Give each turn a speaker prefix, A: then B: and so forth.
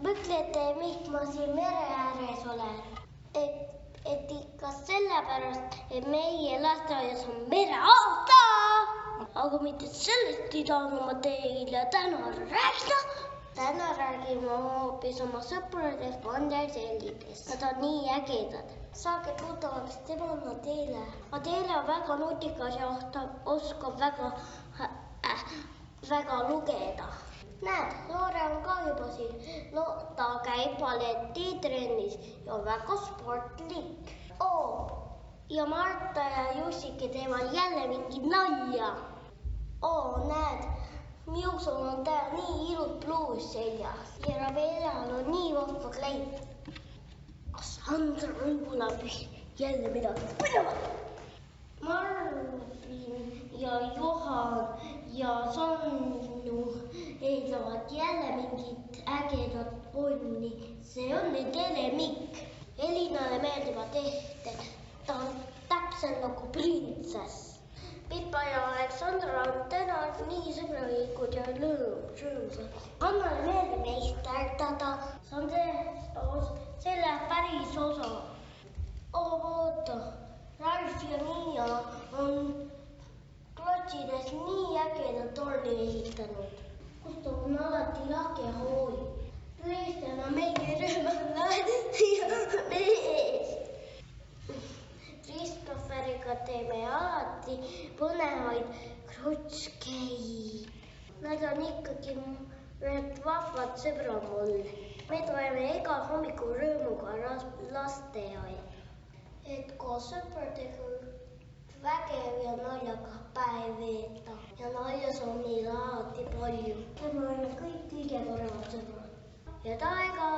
A: mõtlete, miks ma siin mere ääres olen? Et ikka sellepärast, et meie lasteaias on mereaasta. Aga mitte sellest ei tahtnud ma teile täna rääkida. Täna räägime hoopis oma sõpradest Vandersellidest. Nad on nii ägedad. Saage tuttavaks tema on Adele. Adele on väga nutikas ja ta oskab väga lugeda. Näed, Loore on ka juba siin. Ta käib balletitrennis ja on väga sportlik. Ja Marta ja Jussike teevad jälle mingi nalja. Näed, Miusul on täna nii ilus pluus seljas ja Ravelal on nii vahva kleit. Sandra võib-olla jälle midagi põnevat. Marvin ja Johan ja Sannu eedavad jälle mingit ägedat ponni. See on nüüd Elemik. Elinale meeldivad tehted. Ta on täpselt nagu printsess. Pippa ja Aleksandra on täna nii sõbralikud ja rõõmsad. Annale meeldib meisterdada. See on selle päris osa. Oota, Ralf ja Miia on klotsides nii ägeda torni ehitanud, kus ta on alati lage hool. Kristjan on meie rühmane ja mees. Kristofferiga teeme alati põnevaid krutskeid. Nad on ikkagi vahvad sõbra mul. Me tuleme iga hommiku rõõmuga lasteaia. Et koos sõpradega vägev ja naljaga päev veeta. Ja naljas on meil alati palju. Me oleme kõik kõige paremad sõbrad. Head aega!